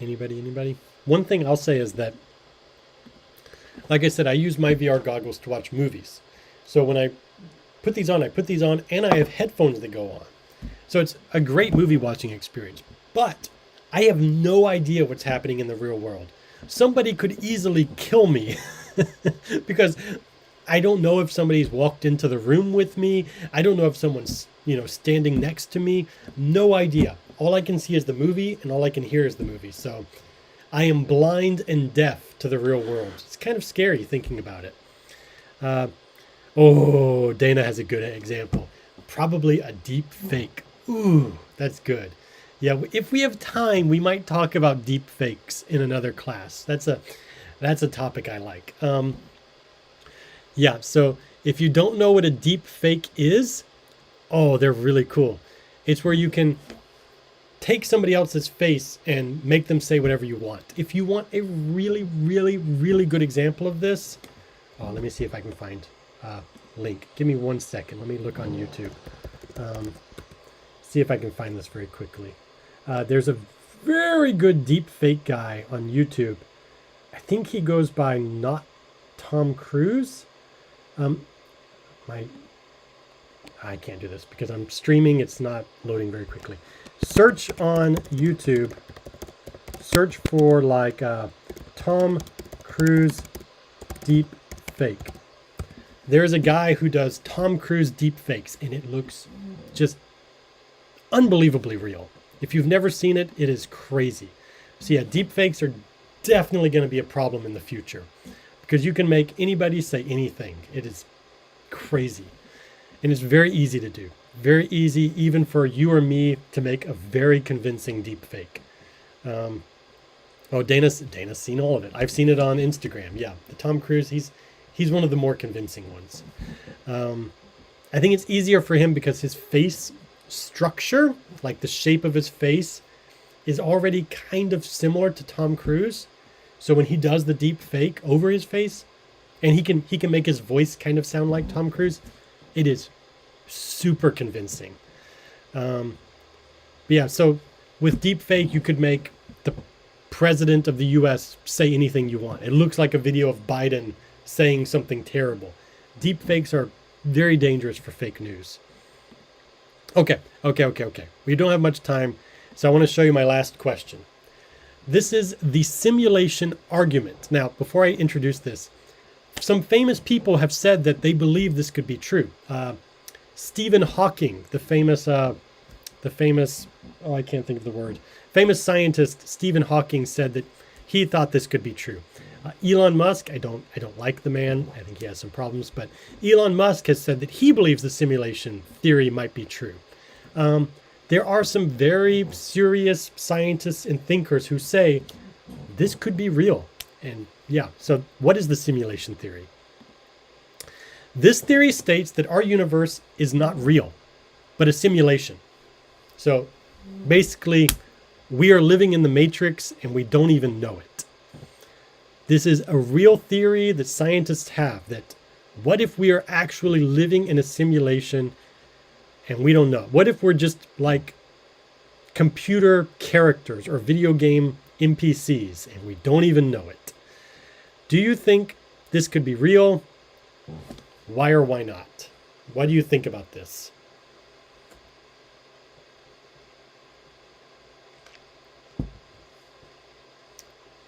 Anybody? One thing I'll say is that, like I said, I use my VR goggles to watch movies. So when I put these on and I have headphones that go on. So it's a great movie watching experience. But I have no idea what's happening in the real world. Somebody could easily kill me because I don't know if somebody's walked into the room with me. I don't know if someone's, standing next to me. No idea. All I can see is the movie and all I can hear is the movie. So I am blind and deaf to the real world. It's kind of scary thinking about it. Dana has a good example. Probably a deep fake. Ooh, that's good. Yeah, if we have time, we might talk about deep fakes in another class. That's a topic I like. Yeah, so if you don't know what a deep fake is, oh, they're really cool. It's where you can take somebody else's face and make them say whatever you want. If you want a really, really, really good example of this, oh, let me see if I can find a link. Give me 1 second. Let me look on YouTube. See if I can find this very quickly. There's a very good deep fake guy on YouTube. I think he goes by Not Tom Cruise. I can't do this because I'm streaming. It's not loading very quickly. Search on YouTube. Search for like Tom Cruise deep fake. There's a guy who does Tom Cruise deep fakes, and it looks just unbelievably real. If you've never seen it, it is crazy. So yeah, deep fakes are definitely going to be a problem in the future because you can make anybody say anything. It is crazy. And it's very easy to do. Very easy even for you or me to make a very convincing deep fake. Dana's seen all of it. I've seen it on Instagram. Yeah, the Tom Cruise, he's one of the more convincing ones. I think it's easier for him because his face structure, like the shape of his face, is already kind of similar to Tom Cruise. So when he does the deep fake over his face, and he can make his voice kind of sound like Tom Cruise, it is super convincing. Yeah, so with deep fake, you could make the president of the US say anything you want. It looks like a video of Biden saying something terrible. Deep fakes are very dangerous for fake news. Okay. We don't have much time, so I want to show you my last question. This is the simulation argument. Now, before I introduce this, some famous people have said that they believe this could be true. Stephen Hawking, the famous, I can't think of the word, famous scientist Stephen Hawking said that he thought this could be true. Elon Musk, I don't like the man. I think he has some problems, but Elon Musk has said that he believes the simulation theory might be true. There are some very serious scientists and thinkers who say this could be real. And yeah, so what is the simulation theory? This theory states that our universe is not real, but a simulation. So basically, we are living in the Matrix and we don't even know it. This is a real theory that scientists have, that what if we are actually living in a simulation and we don't know? What if we're just like computer characters or video game NPCs and we don't even know it? Do you think this could be real? Why or why not? What do you think about this?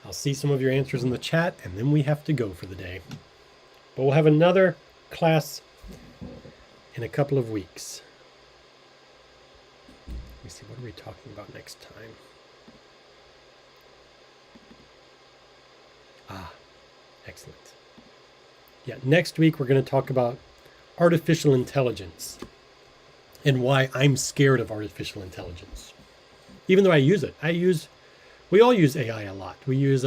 I'll see some of your answers in the chat, and then we have to go for the day. But we'll have another class in a couple of weeks. Let me see, what are we talking about next time? Excellent. Yeah, next week we're going to talk about artificial intelligence and why I'm scared of artificial intelligence. Even though I use it. We all use AI a lot. We use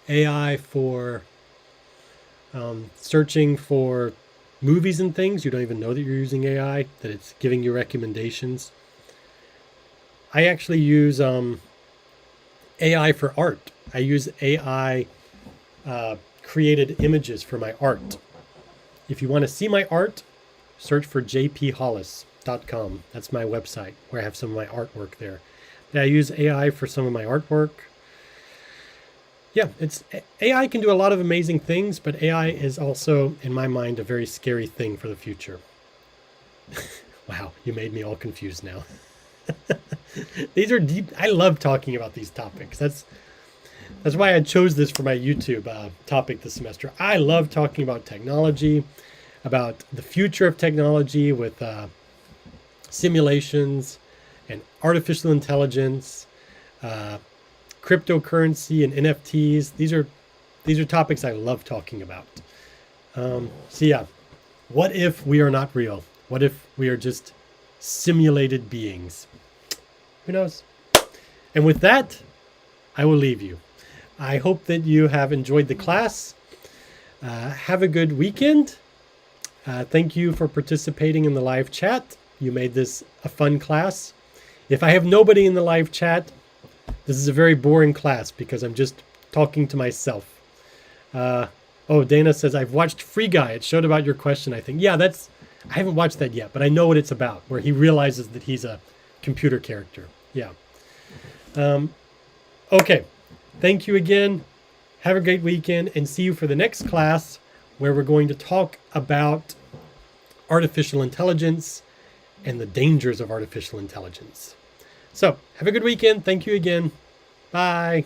AI for searching for movies and things. You don't even know that you're using AI, that it's giving you recommendations. I actually use AI for art. I use AI created images for my art. If you want to see my art, search for jphollis.com. That's my website where I have some of my artwork there. I use AI for some of my artwork. Yeah, AI can do a lot of amazing things, but AI is also, in my mind, a very scary thing for the future. Wow, you made me all confused now. These are deep. I love talking about these topics. That's why I chose this for my YouTube topic this semester. I love talking about technology, about the future of technology with simulations and artificial intelligence, cryptocurrency and NFTs. These are topics I love talking about. So yeah, what if we are not real? What if we are just simulated beings? Who knows? And with that, I will leave you. I hope that you have enjoyed the class. Have a good weekend. Thank you for participating in the live chat. You made this a fun class. If I have nobody in the live chat, this is a very boring class because I'm just talking to myself. Oh, Dana says, I've watched Free Guy. It showed about your question, I think. Yeah, I haven't watched that yet, but I know what it's about, where he realizes that he's a computer character. Yeah. Okay. Thank you again. Have a great weekend, and see you for the next class where we're going to talk about artificial intelligence and the dangers of artificial intelligence. So have a good weekend. Thank you again. Bye.